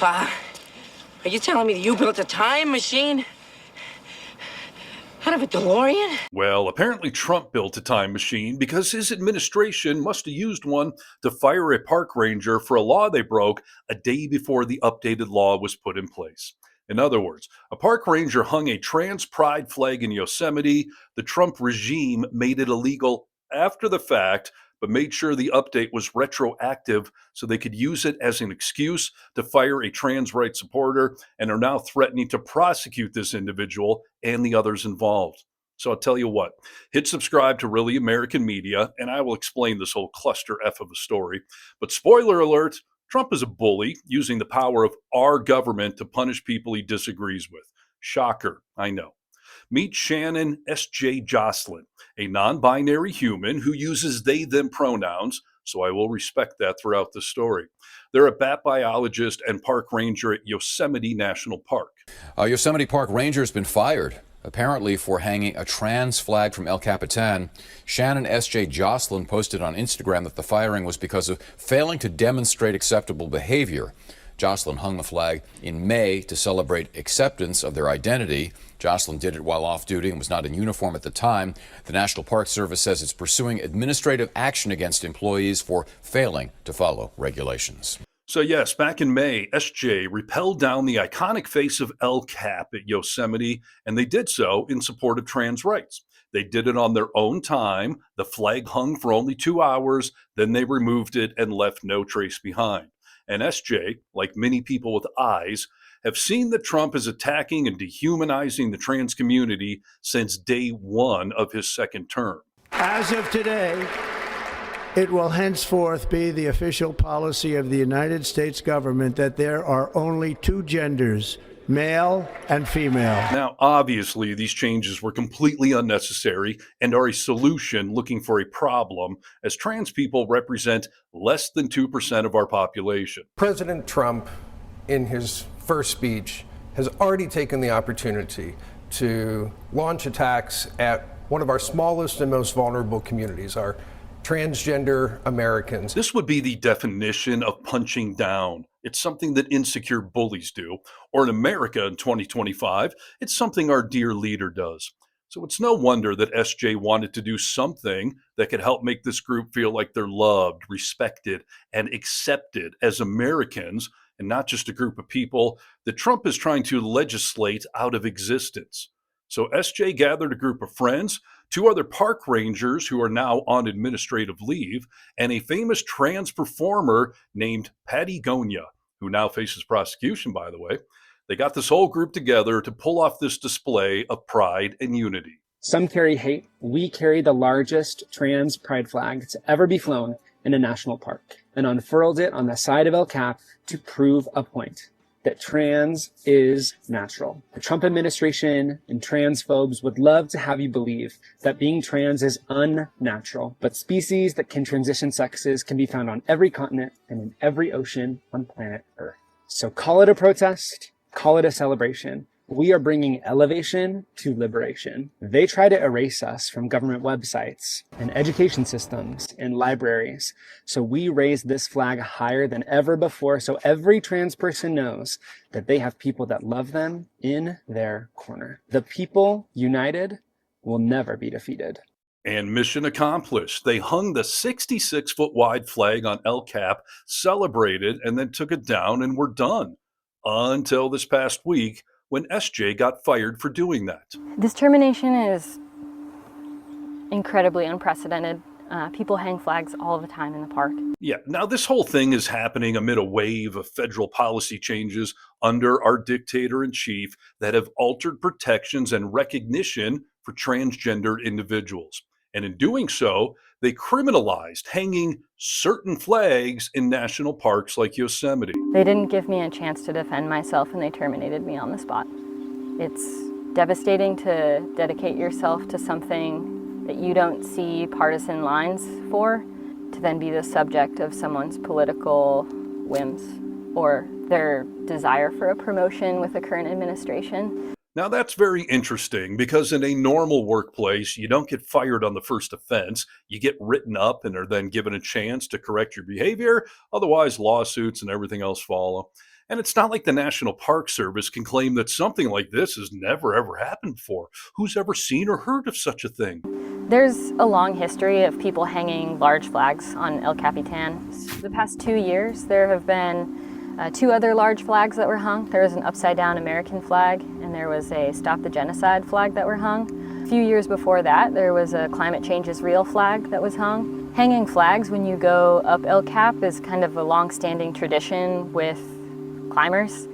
Are you telling me that you built a time machine? Out of a DeLorean? Well, apparently Trump built a time machine because his administration must have used one to fire a park ranger for a law they broke a day before the updated law was put in place. In other words, a park ranger hung a trans pride flag in Yosemite. The Trump regime made it illegal after the fact, but made sure the update was retroactive so they could use it as an excuse to fire a trans rights supporter, and are now threatening to prosecute this individual and the others involved. So I'll tell you what, hit subscribe to Really American Media, and I will explain this whole cluster F of a story. But spoiler alert, Trump is a bully using the power of our government to punish people he disagrees with. Shocker, I know. Meet Shannon S.J. Joslin, a non-binary human who uses they-them pronouns, so I will respect that throughout the story. They're a bat biologist and park ranger at Yosemite National Park. Yosemite Park ranger has been fired, apparently for hanging a trans flag from El Capitan. Shannon S.J. Joslin posted on Instagram that the firing was because of failing to demonstrate acceptable behavior. Joslin hung the flag in May to celebrate acceptance of their identity. Joslin did it while off duty and was not in uniform at the time. The National Park Service says it's pursuing administrative action against employees for failing to follow regulations. So yes, back in May, SJ rappelled down the iconic face of El Cap at Yosemite, and they did so in support of trans rights. They did it on their own time. The flag hung for only 2 hours, then they removed it and left no trace behind. And SJ, like many people with eyes, have seen that Trump is attacking and dehumanizing the trans community since day one of his second term. As of today, it will henceforth be the official policy of the United States government that there are only two genders, male and female. Now, obviously, these changes were completely unnecessary and are a solution looking for a problem, as trans people represent less than 2% of our population. President Trump, in his first speech, has already taken the opportunity to launch attacks at one of our smallest and most vulnerable communities, our transgender Americans. This would be the definition of punching down. It's something that insecure bullies do. Or in America in 2025, it's something our dear leader does. So it's no wonder that SJ wanted to do something that could help make this group feel like they're loved, respected, and accepted as Americans, and not just a group of people that Trump is trying to legislate out of existence. So SJ gathered a group of friends, 2 other park rangers who are now on administrative leave, and a famous trans performer named Patagonia, who now faces prosecution, by the way. They got this whole group together to pull off this display of pride and unity. Some carry hate. We carry the largest trans pride flag to ever be flown in a national park and unfurled it on the side of El Cap to prove a point, that trans is natural. The Trump administration and transphobes would love to have you believe that being trans is unnatural, but species that can transition sexes can be found on every continent and in every ocean on planet Earth. So call it a protest, call it a celebration. We are bringing elevation to liberation. They try to erase us from government websites and education systems and libraries. So we raise this flag higher than ever before, so every trans person knows that they have people that love them in their corner. The people united will never be defeated. And mission accomplished. They hung the 66-foot wide flag on El Cap, celebrated, and then took it down, and were done. Until this past week, when SJ got fired for doing that. This termination is incredibly unprecedented. People hang flags all the time in the park. Yeah, now this whole thing is happening amid a wave of federal policy changes under our dictator-in-chief that have altered protections and recognition for transgender individuals. And in doing so, they criminalized hanging certain flags in national parks like Yosemite. They didn't give me a chance to defend myself, and they terminated me on the spot. It's devastating to dedicate yourself to something that you don't see partisan lines for, to then be the subject of someone's political whims or their desire for a promotion with the current administration. Now that's very interesting, because in a normal workplace, you don't get fired on the first offense. You get written up and are then given a chance to correct your behavior. Otherwise, lawsuits and everything else follow. And it's not like the National Park Service can claim that something like this has never ever happened before. Who's ever seen or heard of such a thing? There's a long history of people hanging large flags on El Capitan. The past 2 years, there have been 2 other large flags that were hung. There was an upside-down American flag, and there was a Stop the Genocide flag that were hung. A few years before that, there was a Climate Change is Real flag that was hung. Hanging flags when you go up El Cap is kind of a long-standing tradition with climbers.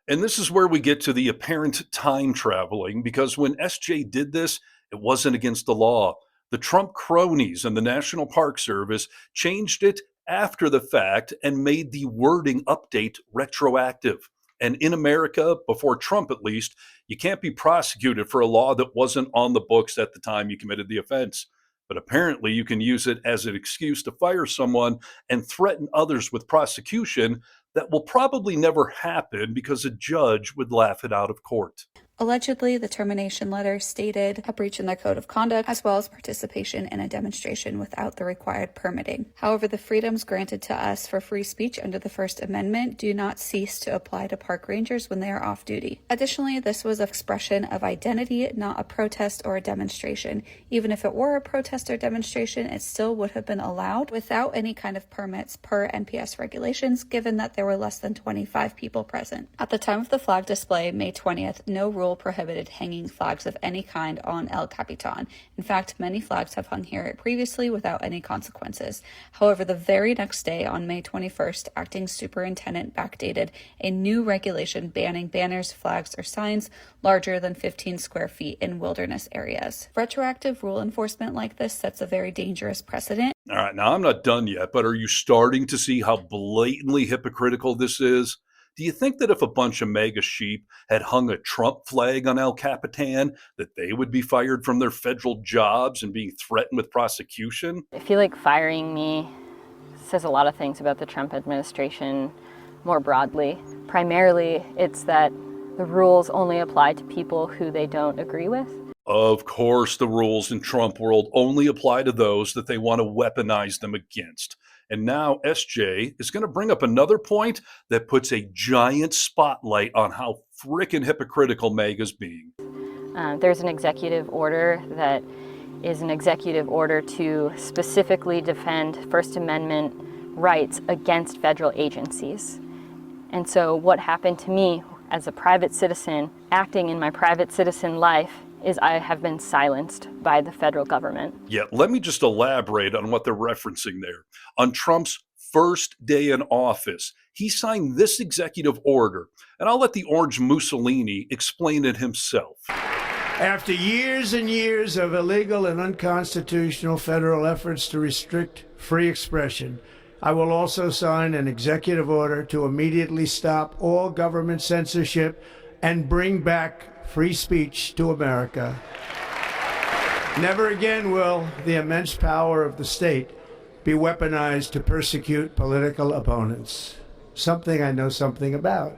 And this is where we get to the apparent time traveling, because when SJ did this, it wasn't against the law. The Trump cronies and the National Park Service changed it after the fact and made the wording update retroactive. And in America, before Trump at least, you can't be prosecuted for a law that wasn't on the books at the time you committed the offense. But apparently you can use it as an excuse to fire someone and threaten others with prosecution that will probably never happen because a judge would laugh it out of court. Allegedly, the termination letter stated a breach in their code of conduct, as well as participation in a demonstration without the required permitting. However, the freedoms granted to us for free speech under the First Amendment do not cease to apply to park rangers when they are off duty. Additionally, this was an expression of identity, not a protest or a demonstration. Even if it were a protest or demonstration, it still would have been allowed without any kind of permits per NPS regulations, given that there were less than 25 people present. At the time of the flag display, May 20th, no rule prohibited hanging flags of any kind on El Capitan. In fact, many flags have hung here previously without any consequences. However, the very next day, on May 21st, acting superintendent backdated a new regulation banning banners, flags, or signs larger than 15 square feet in wilderness areas. Retroactive rule enforcement like this sets a very dangerous precedent. All right, now I'm not done yet, but are you starting to see how blatantly hypocritical this is? Do you think that if a bunch of MAGA sheep had hung a Trump flag on El Capitan, that they would be fired from their federal jobs and being threatened with prosecution? I feel like firing me says a lot of things about the Trump administration more broadly. Primarily, it's that the rules only apply to people who they don't agree with. Of course, the rules in Trump world only apply to those that they want to weaponize them against. And now SJ is going to bring up another point that puts a giant spotlight on how frickin' hypocritical MAGA's being. There's an executive order that is an executive order to specifically defend First Amendment rights against federal agencies. And so what happened to me as a private citizen, acting in my private citizen life, is I have been silenced by the federal government. Yeah, let me just elaborate on what they're referencing there. On Trump's first day in office, he signed this executive order, and I'll let the orange Mussolini explain it himself. After years and years of illegal and unconstitutional federal efforts to restrict free expression, I will also sign an executive order to immediately stop all government censorship and bring back free speech to America. Never again will the immense power of the state be weaponized to persecute political opponents. Something I know something about.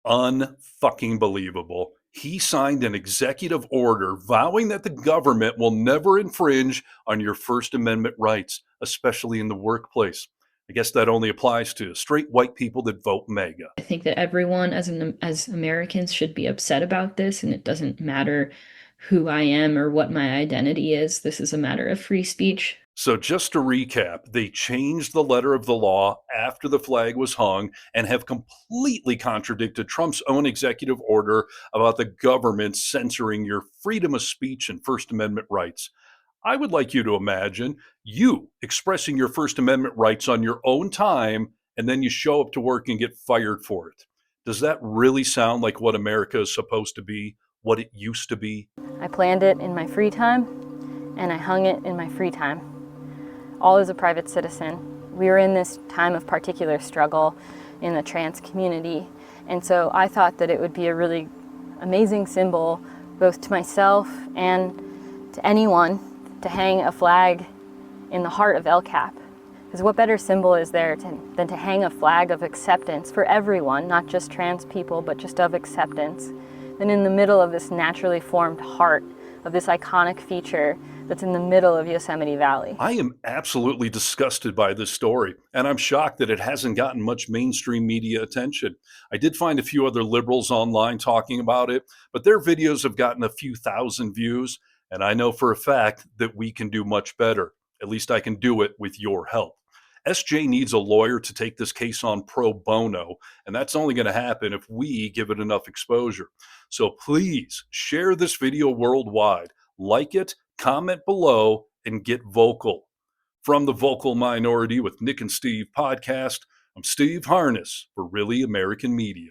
Unfucking believable. He signed an executive order vowing that the government will never infringe on your First Amendment rights, especially in the workplace. I guess that only applies to straight white people that vote MAGA. I think that everyone as Americans should be upset about this, and it doesn't matter who I am or what my identity is. This is a matter of free speech. So just to recap, they changed the letter of the law after the flag was hung and have completely contradicted Trump's own executive order about the government censoring your freedom of speech and First Amendment rights. I would like you to imagine you expressing your First Amendment rights on your own time, and then you show up to work and get fired for it. Does that really sound like what America is supposed to be, what it used to be? I planned it in my free time, and I hung it in my free time, all as a private citizen. We were in this time of particular struggle in the trans community, and so I thought that it would be a really amazing symbol, both to myself and to anyone, to hang a flag in the heart of El Cap. Because what better symbol is there than to hang a flag of acceptance for everyone, not just trans people, but just of acceptance, than in the middle of this naturally formed heart of this iconic feature that's in the middle of Yosemite Valley. I am absolutely disgusted by this story, and I'm shocked that it hasn't gotten much mainstream media attention. I did find a few other liberals online talking about it, but their videos have gotten a few thousand views, and I know for a fact that we can do much better. At least I can do it with your help. SJ needs a lawyer to take this case on pro bono, and that's only going to happen if we give it enough exposure. So please share this video worldwide, like it, comment below, and get vocal. From the Vocal Minority with Nick and Steve podcast, I'm Steve Harness for Really American Media.